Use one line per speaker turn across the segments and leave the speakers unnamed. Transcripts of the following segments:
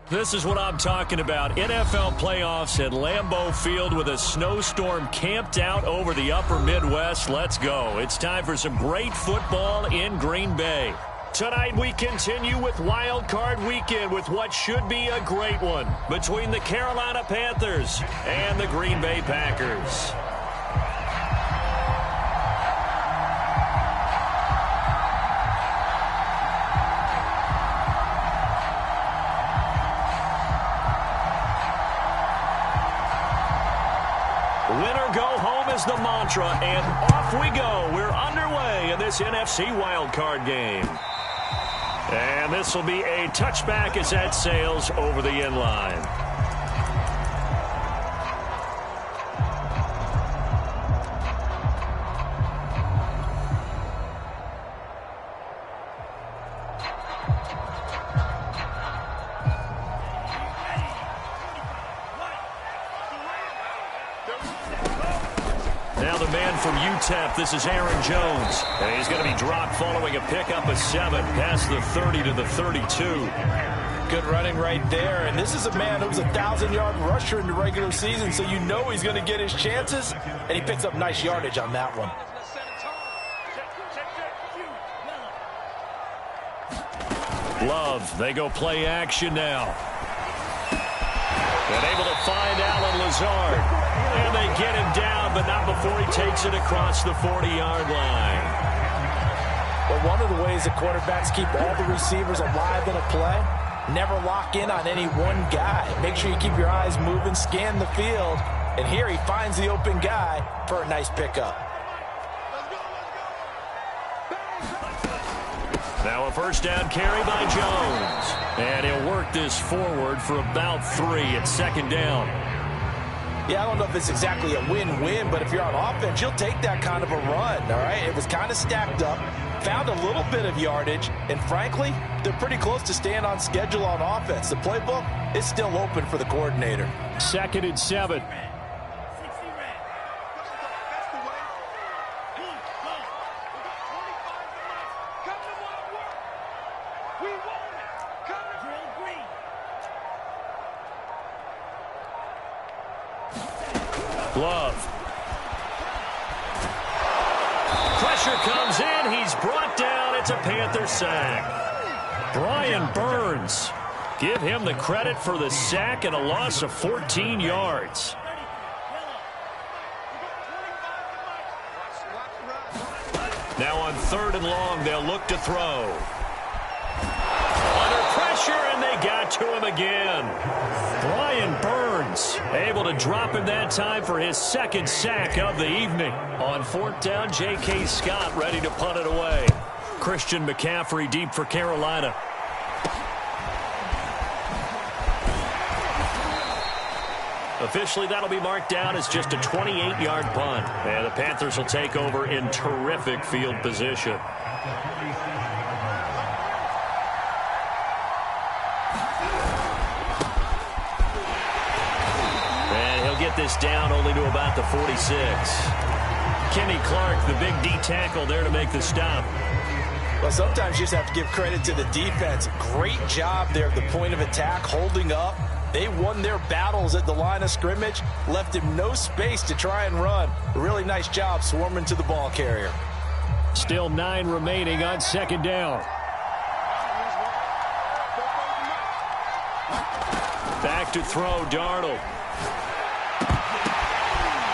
This is what I'm talking about. NFL playoffs at Lambeau Field with a snowstorm camped out over the upper Midwest. Let's go. It's time for some great football in Green Bay. Tonight we continue with Wild Card Weekend with what should be a great one between the Carolina Panthers and the Green Bay Packers. Winner go home is the mantra, and off we go. We're underway in this NFC wildcard game. And this will be a touchback as that sails over the end line. Now the man from UTEP, this is Aaron Jones. And he's going to be dropped following a pickup of 7 past the 30 to the 32.
Good running right there. And this is a man who was a 1,000-yard rusher in the regular season, so you know he's going to get his chances. And he picks up nice yardage on that one.
Love, they go play action now. And able to find Alan Lazard. And they get him down, but not before he takes it across the 40-yard line.
Well, one of the ways that quarterbacks keep all the receivers alive in a play, never lock in on any one guy. Make sure you keep your eyes moving, scan the field. And here he finds the open guy for a nice pickup.
Now a first down carry by Jones. And he'll work this forward for about 3 at second down.
Yeah, I don't know if it's exactly a win-win, but if you're on offense, you'll take that kind of a run, all right? It was kind of stacked up, found a little bit of yardage, and frankly, they're pretty close to staying on schedule on offense. The playbook is still open for the coordinator.
2nd and 7. Love. Pressure comes in. He's brought down. It's a Panther sack. Brian Burns. Give him the credit for the sack and a loss of 14 yards. Now on 3rd and long, they'll look to throw. Under pressure, and they got to him again. Brian Burns able to drop him that time for his 2nd sack of the evening. On 4th down, J.K. Scott ready to punt it away. Christian McCaffrey deep for Carolina. Officially, that'll be marked down as just a 28-yard punt. And the Panthers will take over in terrific field position. Get this down only to about the 46. Kenny Clark, the big D tackle there to make the stop.
Well, sometimes you just have to give credit to the defense. Great job there at the point of attack, holding up. They won their battles at the line of scrimmage, left him no space to try and run. A really nice job swarming to the ball carrier.
Still 9 remaining on 2nd down. Back to throw, Darnold.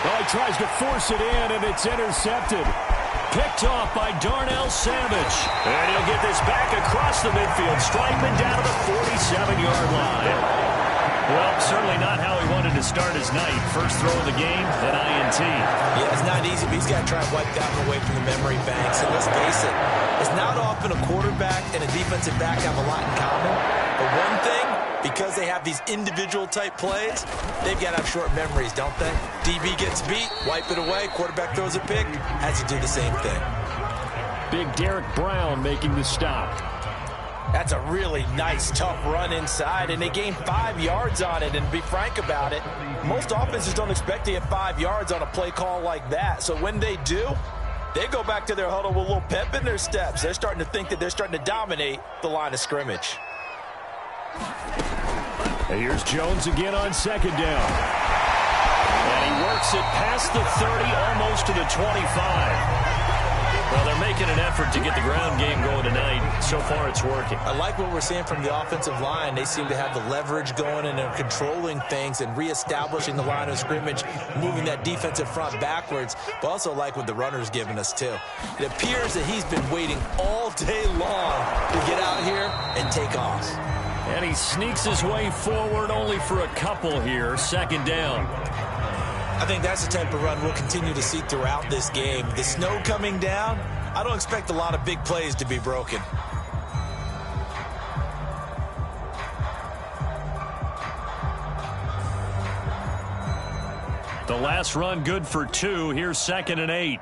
Well, he tries to force it in, and it's intercepted. Picked off by Darnell Savage. And he'll get this back across the midfield. Strikeman down to the 47-yard line. Well, certainly not how he wanted to start his night. First throw of the game, an INT.
Yeah, it's not easy, but he's got to try and wipe that one away from the memory banks. And let's face it, it's not often a quarterback and a defensive back have a lot in common. But one thing, because they have these individual type plays, they've got to have short memories, don't they? DB gets beat, wipe it away, quarterback throws a pick, has to do the same thing.
Big Derek Brown making the stop.
That's a really nice, tough run inside, and they gained 5 yards on it. And to be frank about it, most offenses don't expect to get 5 yards on a play call like that. So when they do, they go back to their huddle with a little pep in their steps. They're starting to think that they're starting to dominate the line of scrimmage.
And here's Jones again on second down. And he works it past the 30, almost to the 25. Well, they're making an effort to get the ground game going tonight. So far, it's working.
I like what we're seeing from the offensive line. They seem to have the leverage going, and they're controlling things and reestablishing the line of scrimmage, moving that defensive front backwards. But also like what the runner's giving us, too. It appears that he's been waiting all day long to get out here and take off.
And he sneaks his way forward only for a couple here. Second down.
I think that's the type of run we'll continue to see throughout this game. The snow coming down, I don't expect a lot of big plays to be broken.
The last run good for 2. Here's 2nd and 8.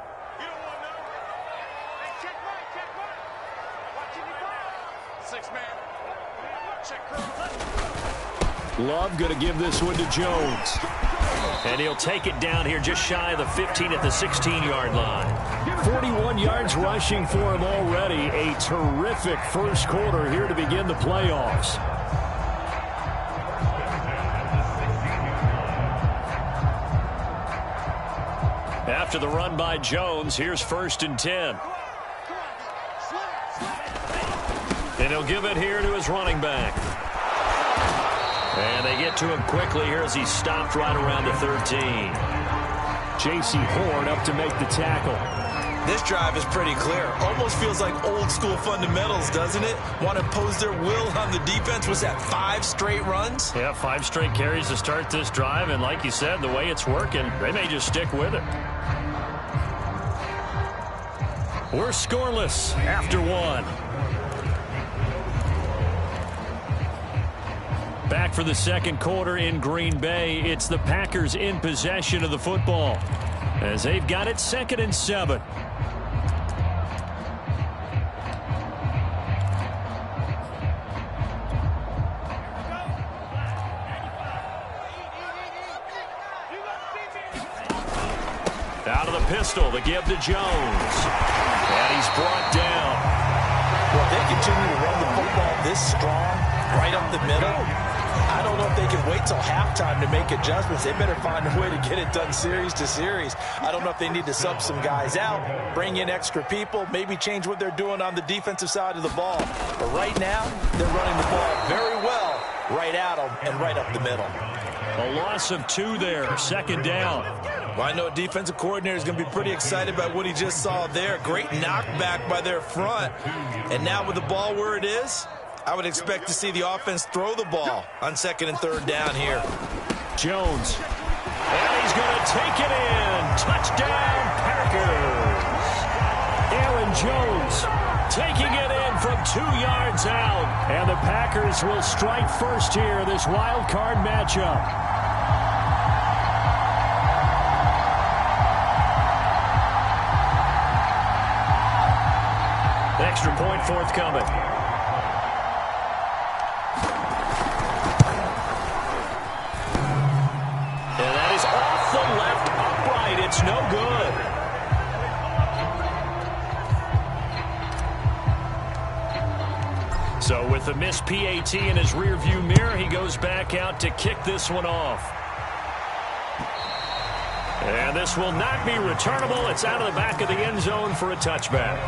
Love going to give this one to Jones. And he'll take it down here just shy of the 15 at the 16-yard line. 41 yards rushing for him already. A terrific first quarter here to begin the playoffs. After the run by Jones, here's 1st and 10. And he'll give it here to his running back. And they get to him quickly here as he stopped right around the 13. J.C. Horn up to make the tackle.
This drive is pretty clear. Almost feels like old school fundamentals, doesn't it? Want to impose their will on the defense. Was that 5 straight runs?
Yeah, 5 straight carries to start this drive. And like you said, the way it's working, they may just stick with it. We're scoreless after 1. Back for the second quarter in Green Bay. It's the Packers in possession of the football as they've got it 2nd and 7. Out of the pistol, the give to Jones. And he's brought down.
Well, if they continue to run the football this strong, right up the middle, I don't know if they can wait till halftime to make adjustments. They better find a way to get it done series to series. I don't know if they need to sub some guys out, bring in extra people, maybe change what they're doing on the defensive side of the ball. But right now, they're running the ball very well right at them and right up the middle.
A loss of 2 there, 2nd down.
Well, I know a defensive coordinator is going to be pretty excited about what he just saw there. Great knockback by their front. And now with the ball where it is, I would expect to see the offense throw the ball on 2nd and 3rd down here.
Jones. And he's going to take it in. Touchdown, Packers. Aaron Jones taking it in from 2 yards out. And the Packers will strike first here, this wild card matchup. Extra point forthcoming. And that is off the left upright. It's no good. So with the missed PAT in his rearview mirror, he goes back out to kick this one off. And this will not be returnable. It's out of the back of the end zone for a touchback.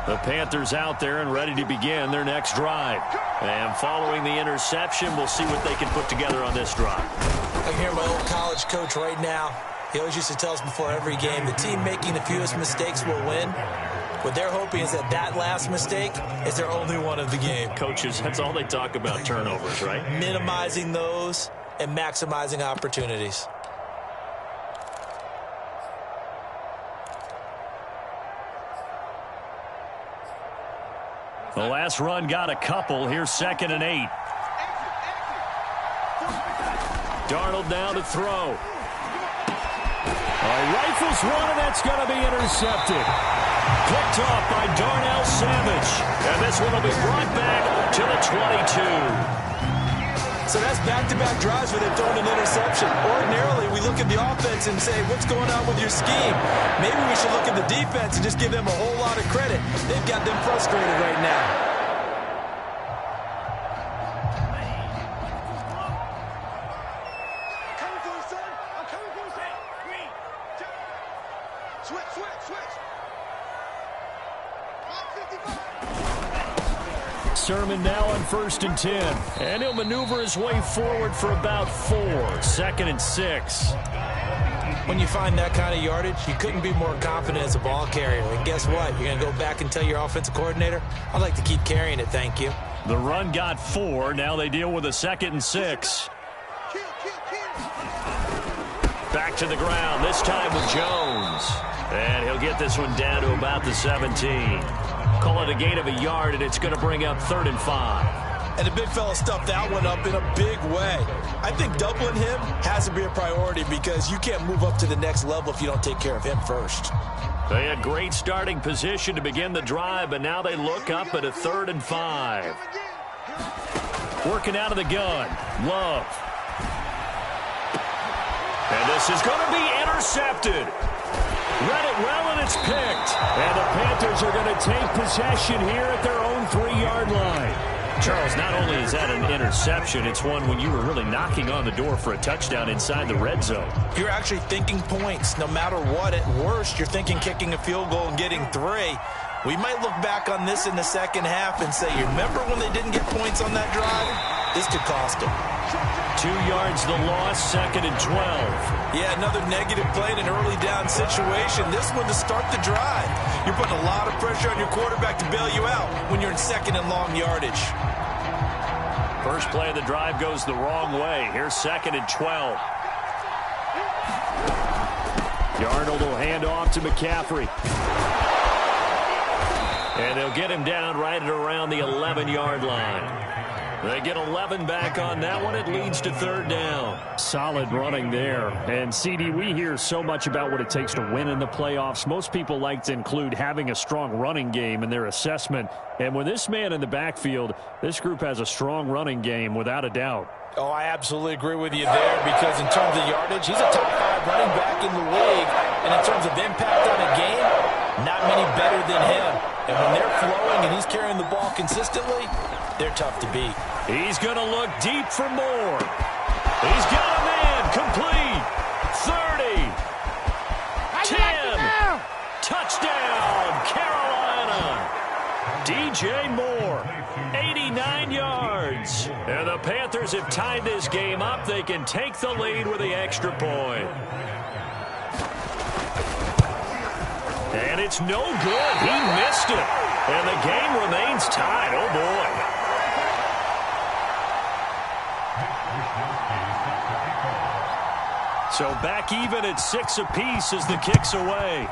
The Panthers out there and ready to begin their next drive. And following the interception, we'll see what they can put together on this drive.
I hear my old college coach right now. He always used to tell us before every game, the team making the fewest mistakes will win. What they're hoping is that that last mistake is their only one of the game.
Coaches, that's all they talk about, turnovers, right?
Minimizing those and maximizing opportunities.
The last run got a couple. Here's 2nd and 8. Darnold now to throw. Rifles one, and that's going to be intercepted. Picked off by Darnell Savage. And this one will be brought back to the 22.
So that's back-to-back drives where they've thrown an interception. Ordinarily, we look at the offense and say, what's going on with your scheme? Maybe we should look at the defense and just give them a whole lot of credit. They've got them frustrated right now.
Sermon now on 1st and 10. And he'll maneuver his way forward for about 4. 2nd and 6.
When you find that kind of yardage, you couldn't be more confident as a ball carrier. And guess what? You're going to go back and tell your offensive coordinator, I'd like to keep carrying it, thank you.
The run got 4. Now they deal with a 2nd and 6. Back to the ground, this time with Jones. And he'll get this one down to about the 17. Call it a gain of a yard, and it's going to bring up 3rd and 5.
And the big fella stuffed that one up in a big way. I think doubling him has to be a priority because you can't move up to the next level if you don't take care of him first.
They had great starting position to begin the drive, but now they look up at a 3rd and 5. Working out of the gun, Love. And this is going to be intercepted. Read it well, and it's picked. And the Panthers are going to take possession here at their own 3-yard line. Charles, not only is that an interception, it's one when you were really knocking on the door for a touchdown inside the red zone.
You're actually thinking points. No matter what, at worst, you're thinking kicking a field goal and getting 3. We might look back on this in the second half and say, you remember when they didn't get points on that drive? This could cost them.
2 yards the loss, 2nd and 12.
Yeah, another negative play in an early down situation. This one to start the drive. You're putting a lot of pressure on your quarterback to bail you out when you're in 2nd and long yardage.
First play of the drive goes the wrong way. Here's 2nd and 12. Darnold will hand off to McCaffrey. And they'll get him down right at around the 11-yard line. They get 11 back on that one. It leads to 3rd down. Solid running there. And, CD, we hear so much about what it takes to win in the playoffs. Most people like to include having a strong running game in their assessment. And with this man in the backfield, this group has a strong running game without a doubt.
Oh, I absolutely agree with you there because in terms of yardage, he's a top 5 running back in the league. And in terms of impact on a game, not many better than him. And when they're flowing and he's carrying the ball consistently, they're tough to beat.
He's going to look deep for more. He's got a man. Complete. 30. 10. Touchdown, Carolina. DJ Moore, 89 yards. And the Panthers have tied this game up. They can take the lead with the extra point. And it's no good. He missed it. And the game remains tied. Oh, boy. So back even at 6 apiece as the kick's away.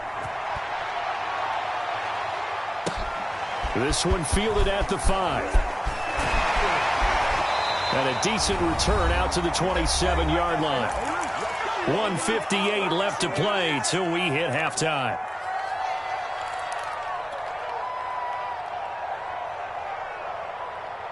This one fielded at the 5. And a decent return out to the 27-yard line. 1:58 left to play till we hit halftime.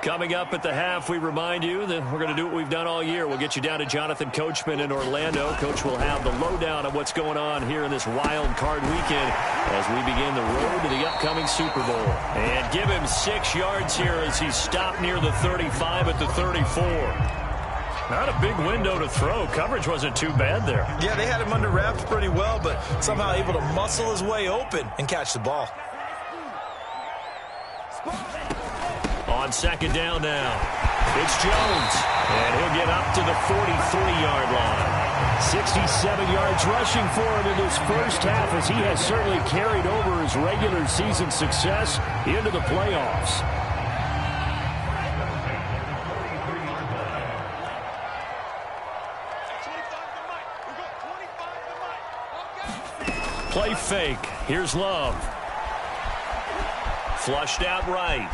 Coming up at the half, we remind you that we're going to do what we've done all year. We'll get you down to Jonathan Coachman in Orlando. Coach will have the lowdown of what's going on here in this wild card weekend as we begin the road to the upcoming Super Bowl. And give him 6 yards here as he stopped near the 35 at the 34. Not a big window to throw. Coverage wasn't too bad there.
Yeah, they had him under wraps pretty well, but somehow able to muscle his way open and catch the ball.
On 2nd down now, it's Jones, and he'll get up to the 43-yard line. 67 yards rushing for him in this first half as he has certainly carried over his regular season success into the playoffs. Play fake. Here's Love. Flushed out right.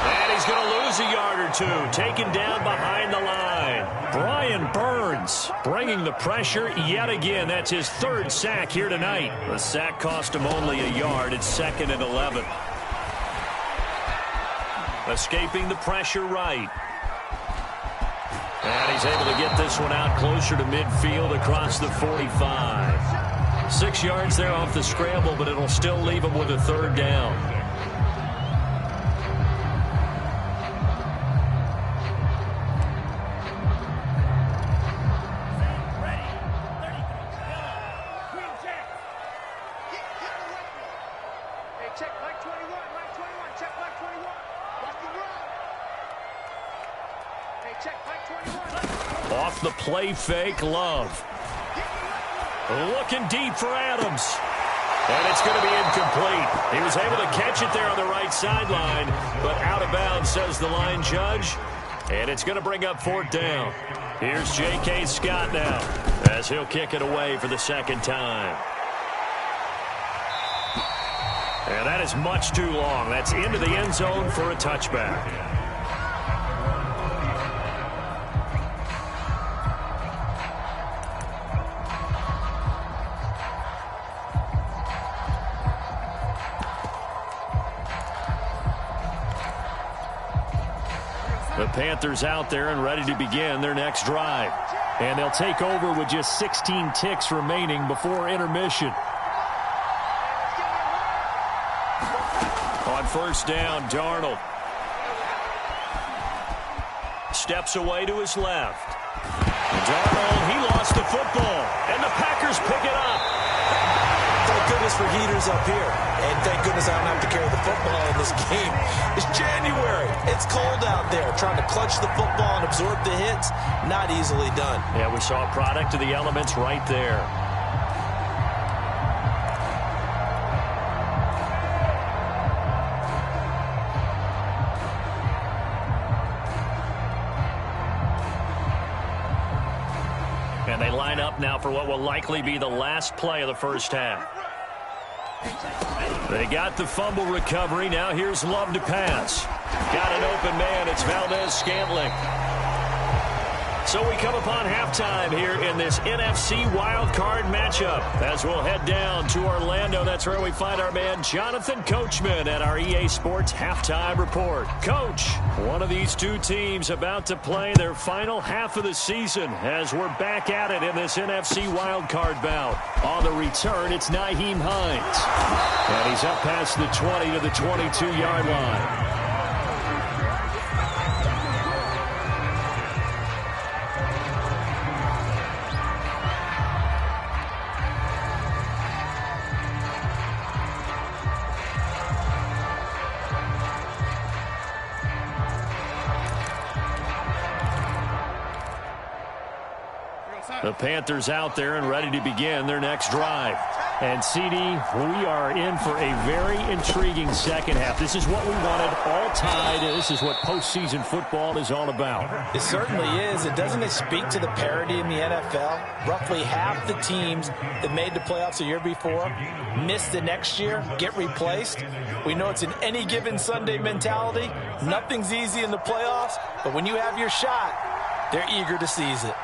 And he's going to lose a yard or 2. Taken down behind the line. Brian Burns bringing the pressure yet again. That's his 3rd sack here tonight. The sack cost him only a yard. It's 2nd and 11. Escaping the pressure right. And he's able to get this one out closer to midfield across the 45. 6 yards there off the scramble, but it'll still leave him with a third down. Off the play fake, Love. Looking deep for Adams. And it's going to be incomplete. He was able to catch it there on the right sideline, but out of bounds, says the line judge. And it's going to bring up fourth down. Here's J.K. Scott now, as he'll kick it away for the second time. And that is much too long. That's into the end zone for a touchback. The Panthers out there and ready to begin their next drive. And they'll take over with just 16 ticks remaining before intermission. On first down, Darnold steps away to his left. Darnold, he lost the football, and the Packers pick it up.
Thank goodness for heaters up here. And thank goodness I don't have to carry the football in this game. It's January. It's cold out there. Trying to clutch the football and absorb the hits, not easily done.
Yeah, we saw a product of the elements right there. And they line up now for what will likely be the last play of the first half. They got the fumble recovery. Now here's Love to pass. Got an open man. It's Valdez-Scantling. So we come upon halftime here in this NFC wildcard matchup as we'll head down to Orlando. That's where we find our man Jonathan Coachman at our EA Sports Halftime Report. Coach, one of these two teams about to play their final half of the season as we're back at it in this NFC wildcard bout. On the return, it's Nyheim Hines. And he's up past the 20 to the 22-yard line. The Panthers out there and ready to begin their next drive. And, CD, we are in for a very intriguing second half. This is what we wanted, all tied. This is what postseason football is all about.
It certainly is. And doesn't it speak to the parity in the NFL? Roughly half the teams that made the playoffs the year before miss the next year, get replaced. We know it's an any given Sunday mentality. Nothing's easy in the playoffs, but when you have your shot, they're eager to seize it.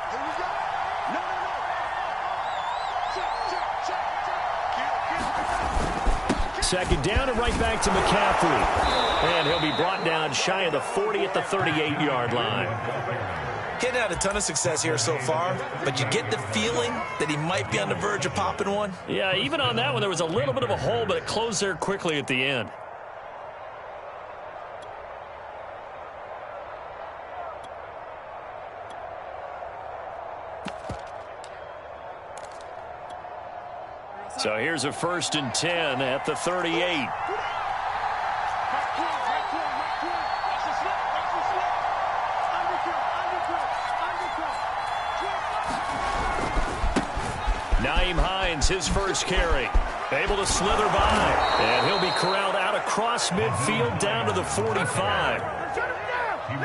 Second down and right back to McCaffrey. And he'll be brought down shy of the 40 at the 38-yard line.
Getting had a ton of success here so far, but you get the feeling that he might be on the verge of popping one.
Yeah, even on that one, there was a little bit of a hole, but it closed there quickly at the end. So here's a 1st and 10 at the 38. Nyheim Hines, his first carry. Able to slither by. And he'll be corralled out across midfield down to the 45.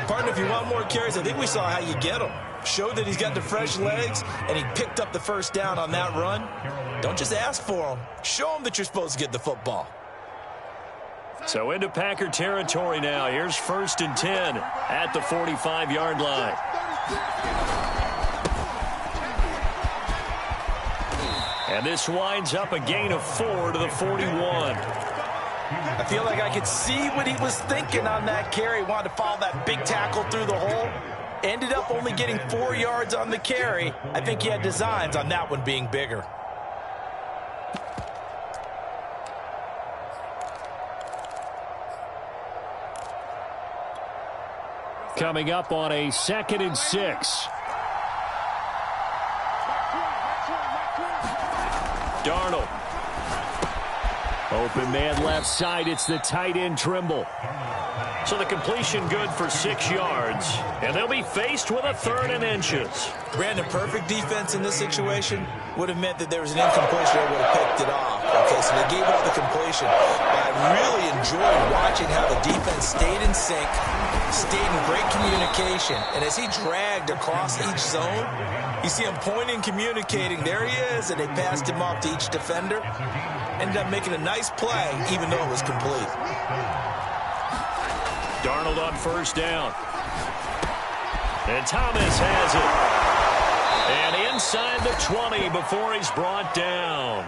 Partner, if you want more carries, I think we saw how you get them. Showed that he's got the fresh legs, and he picked up the first down on that run. Don't just ask for them. Show them that you're supposed to get the football.
So into Packer territory now. Here's 1st and 10 at the 45-yard line. And this winds up a gain of 4 to the 41.
I feel like I could see what he was thinking on that carry. He wanted to follow that big tackle through the hole. Ended up only getting 4 yards on the carry. I think he had designs on that one being bigger.
Coming up on a 2nd and 6. Darnold. Open man left side. It's the tight end Trimble. So the completion good for 6 yards. And they'll be faced with a 3rd and inches.
Brandon, perfect defense in this situation would have meant that there was an incompletion that would have picked it off. Okay, so they gave up the completion. But I really enjoyed watching how the defense stayed in sync, stayed in great communication. And as he dragged across each zone, you see him pointing, communicating. There he is, and they passed him off to each defender. Ended up making a nice play, even though it was complete.
Darnold on 1st down. And Thomas has it. And inside the 20 before he's brought down.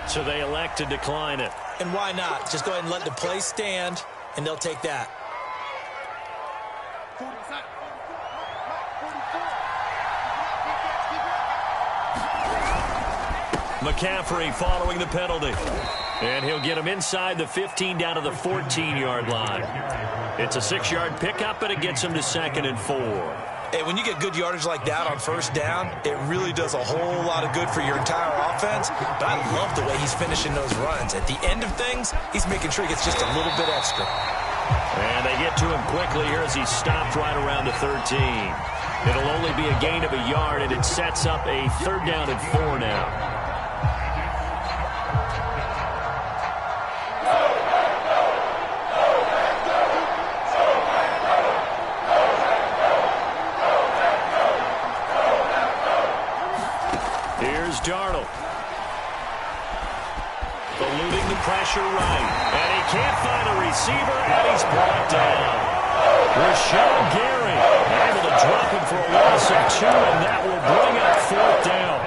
So they elect to decline it.
And why not? Just go ahead and let the play stand, and they'll take that.
McCaffrey following the penalty. And he'll get him inside the 15 down to the 14-yard line. It's a 6-yard pickup, but it gets him to 2nd and 4.
Hey, when you get good yardage like that on 1st down, it really does a whole lot of good for your entire offense. But I love the way he's finishing those runs. At the end of things, he's making sure he gets just a little bit extra.
And they get to him quickly here as he's stopped right around the 13. It'll only be a gain of a yard, and it sets up a 3rd down and 4 now. Darnold. Eluding the pressure right. And he can't find a receiver, and he's brought down. Rashawn Gary able to drop him for a loss of 2, and that will bring up 4th down.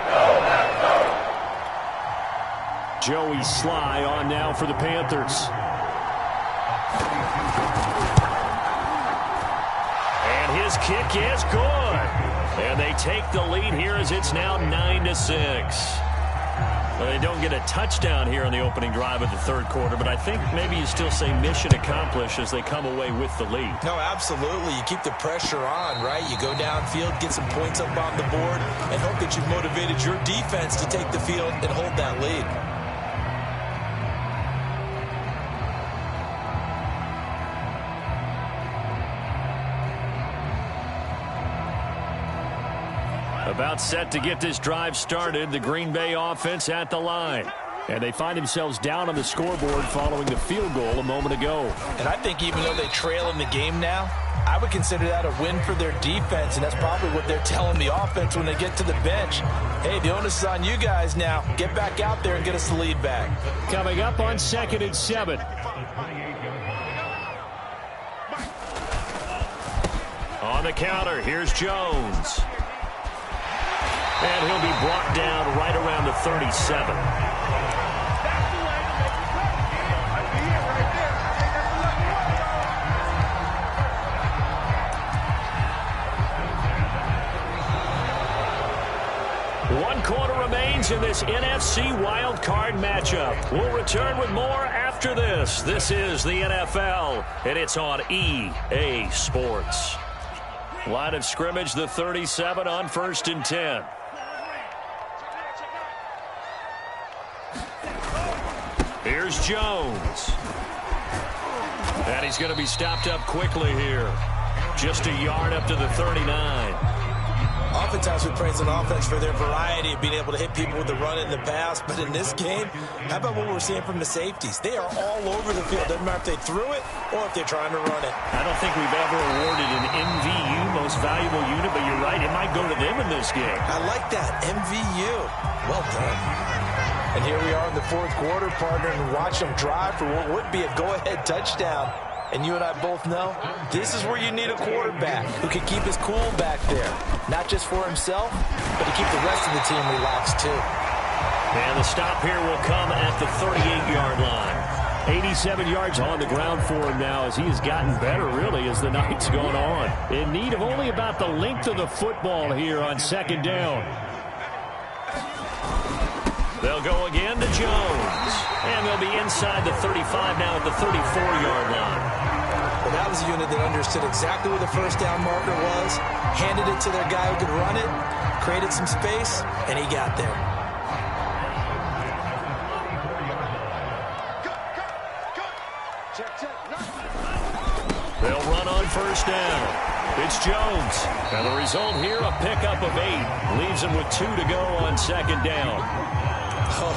Joey Sly on now for the Panthers. And his kick is good. And they take the lead here as it's now 9-6. Well, they don't get a touchdown here on the opening drive of the 3rd quarter, but I think maybe you still say mission accomplished as they come away with the lead.
No, absolutely. You keep the pressure on, right? You go downfield, get some points up on the board, and hope that you've motivated your defense to take the field and hold that lead.
About set to get this drive started, the Green Bay offense at the line. And they find themselves down on the scoreboard following the field goal a moment ago.
And I think even though they trail in the game now, I would consider that a win for their defense, and that's probably what they're telling the offense when they get to the bench. Hey, the onus is on you guys now. Get back out there and get us the lead back.
Coming up on 2nd and 7. On the counter, here's Jones. And he'll be brought down right around the 37. One quarter remains in this NFC Wild Card matchup. We'll return with more after this. This is the NFL, and it's on EA Sports. Line of scrimmage, the 37 on 1st and 10. Here's Jones. And he's going to be stopped up quickly here. Just a yard up to the 39.
Oftentimes we praise an offense for their variety of being able to hit people with the run and the pass. But in this game, how about what we're seeing from the safeties? They are all over the field. Doesn't matter if they threw it or if they're trying to run it.
I don't think we've ever awarded an MVU, most valuable unit, but you're right. It might go to them in this game.
I like that. MVU. Well done. And here we are in the 4th quarter, partner, and watch them drive for what would be a go-ahead touchdown. And you and I both know this is where you need a quarterback who can keep his cool back there. Not just for himself, but to keep the rest of the team relaxed too.
And the stop here will come at the 38-yard line. 87 yards on the ground for him now as he has gotten better, really, as the night's gone on. In need of only about the length of the football here on second down. They'll go again to Jones. And they'll be inside the 35 now at the 34-yard line.
Well, that was a unit that understood exactly where the first down marker was, handed it to their guy who could run it, created some space, and he got there.
They'll run on first down. It's Jones. And the result here, a pickup of 8. Leaves him with 2 to go on second down.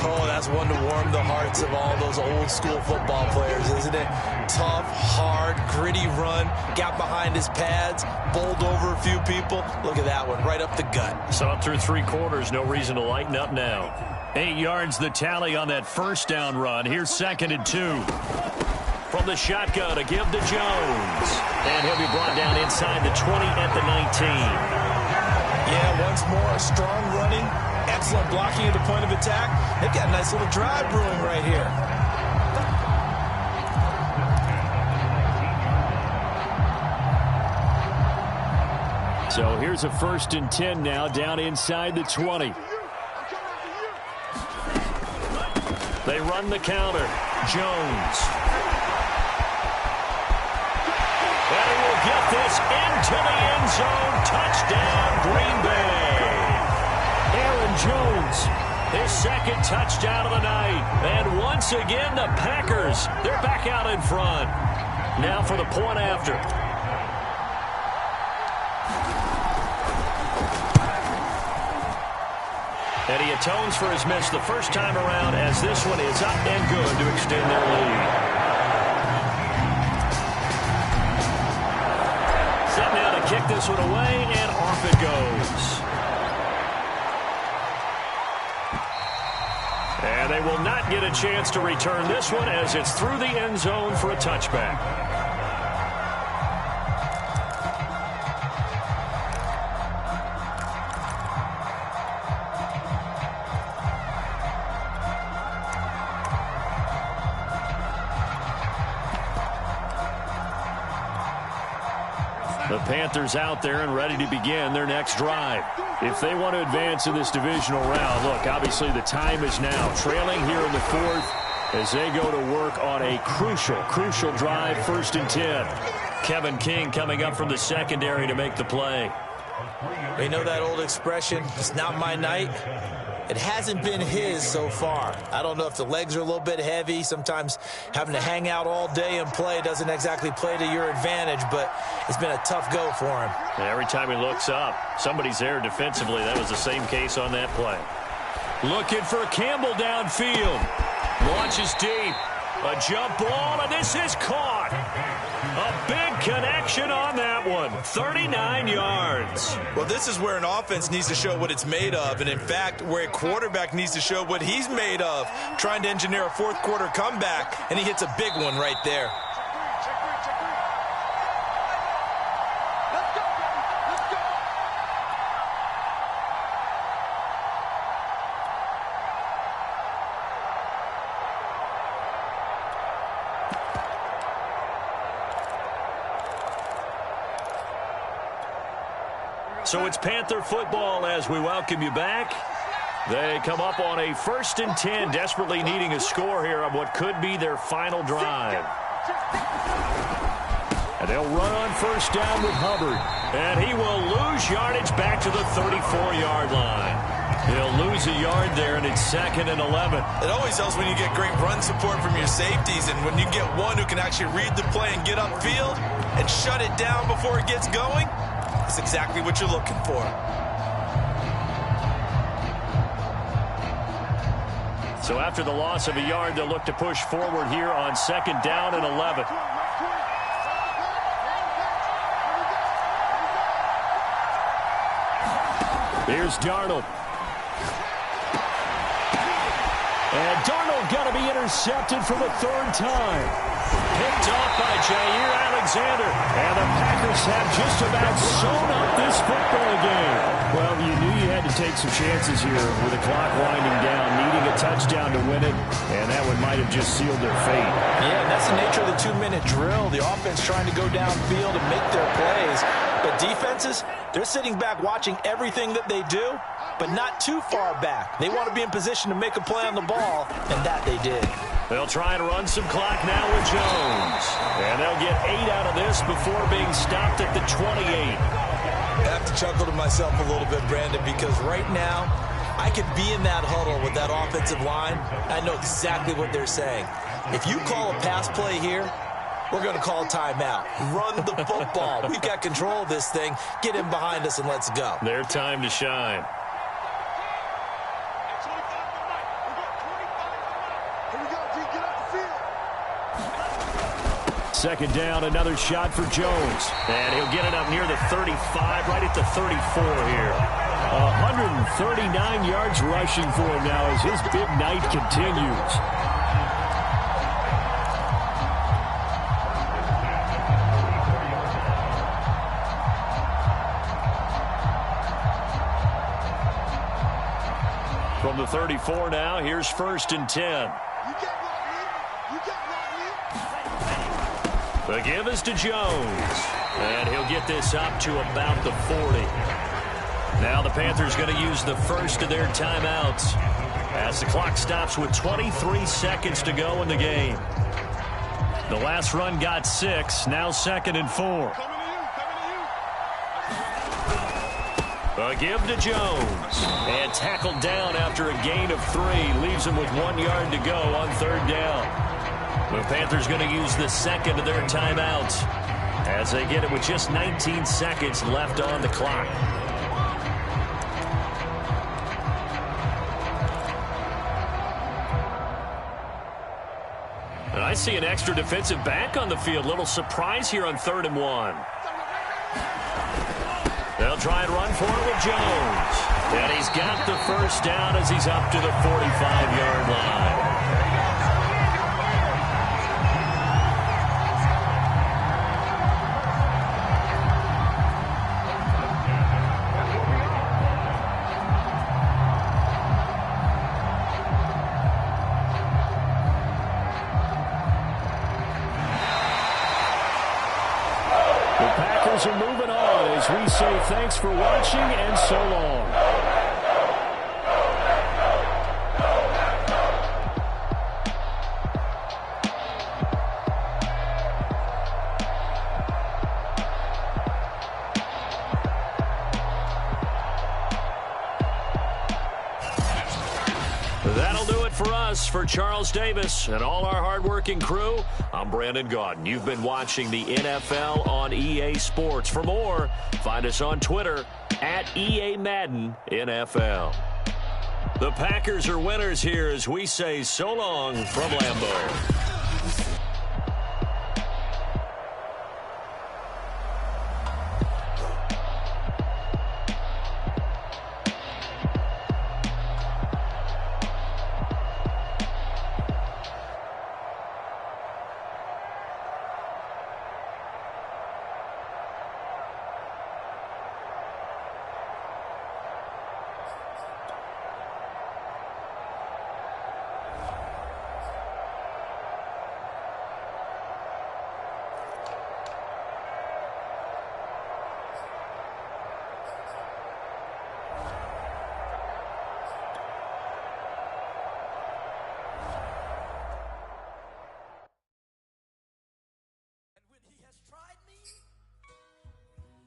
Oh, that's one to warm the hearts of all those old-school football players, isn't it? Tough, hard, gritty run, got behind his pads, bowled over a few people. Look at that one, right up the gut.
So up through 3 quarters, no reason to lighten up now. 8 yards the tally on that first down run. Here's 2nd and 2. From the shotgun to give to Jones. And he'll be brought down inside the 20 at the 19.
Yeah, once more, strong running. Excellent blocking at the point of attack. They've got a nice little drive brewing right here.
So here's a 1st and 10 now down inside the 20. They run the counter. Jones. And he will get this into the end zone. Touchdown, Green Bay. Aaron Jones, his 2nd touchdown of the night. And once again, the Packers, they're back out in front. Now for the point after. And he atones for his miss the first time around as this one is up and good to extend their lead. Set now to kick this one away, and off it goes. And they will not get a chance to return this one as it's through the end zone for a touchback. The Panthers out there and ready to begin their next drive. If they want to advance in this divisional round, look, obviously the time is now. Trailing here in the 4th as they go to work on a crucial drive, 1st and 10. Kevin King coming up from the secondary to make the play.
You know that old expression, it's not my night? It hasn't been his so far. I don't know if the legs are a little bit heavy. Sometimes having to hang out all day and play doesn't exactly play to your advantage, but it's been a tough go for him.
And every time he looks up, somebody's there defensively. That was the same case on that play. Looking for Campbell downfield. Launches deep. A jump ball, and this is caught. A big connection on that one. 39 yards.
Well, this is where an offense needs to show what it's made of, and in fact, where a quarterback needs to show what he's made of, trying to engineer a 4th quarter comeback, and he hits a big one right there.
So it's Panther football as we welcome you back. They come up on a 1st and 10, desperately needing a score here on what could be their final drive. And they'll run on 1st down with Hubbard. And he will lose yardage back to the 34-yard line. He'll lose a yard there, and it's 2nd and 11.
It always helps when you get great run support from your safeties, and when you get one who can actually read the play and get upfield and shut it down before it gets going. That's exactly what you're looking for.
So after the loss of a yard, they'll look to push forward here on 2nd down and 11. Here's Darnold. And Darnold got to be intercepted for the 3rd time. Picked off by Jair Alexander. Alexander. And the Packers have just about sewn up this football game. Well, you knew you had to take some chances here with the clock winding down, needing a touchdown to win it, and that one might have just sealed their fate.
Yeah, and that's the nature of the 2-minute drill. The offense trying to go downfield and make their plays. But defenses, they're sitting back watching everything that they do, but not too far back. They want to be in position to make a play on the ball, and that they did.
They'll try and run some clock now with Jones. And they'll get 8 out of this before being stopped at the 28.
I have to chuckle to myself a little bit, Brandon, because right now I could be in that huddle with that offensive line. I know exactly what they're saying. If you call a pass play here, we're going to call a timeout. Run the football. We've got control of this thing. Get him behind us and let's go.
Their time to shine. Second down, another shot for Jones. And he'll get it up near the 35, right at the 34 here. 139 yards rushing for him now as his big night continues. From the 34 now, here's 1st and 10. The give is to Jones. And he'll get this up to about the 40. Now the Panthers going to use the first of their timeouts as the clock stops with 23 seconds to go in the game. The last run got 6, now 2nd and 4. A give to Jones. And tackled down after a gain of 3. Leaves him with 1 yard to go on 3rd down. The Panthers going to use the second of their timeouts as they get it with just 19 seconds left on the clock. And I see an extra defensive back on the field. Little surprise here on 3rd and 1. They'll try and run for it with Jones. And he's got the first down as he's up to the 45-yard line. Are moving on as we say thanks for watching and so long. That'll do it for us. For Charles Davis and all our hardworking crew, I'm Brandon Gaudin. You've been watching the NFL on EA Sports. For more, find us on Twitter at EA Madden NFL. The Packers are winners here as we say so long from Lambeau.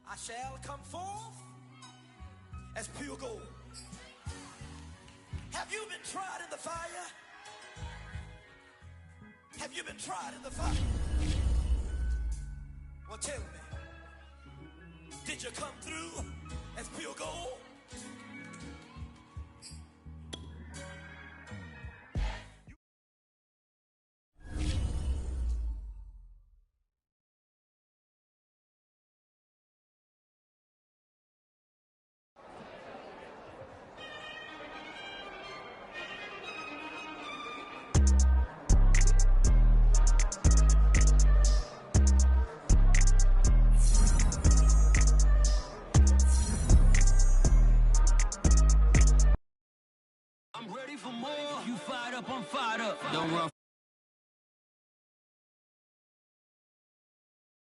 I shall come forth as pure gold. Have you been tried in the fire? Have you been tried in the fire? Well, tell me, did you come through as pure gold?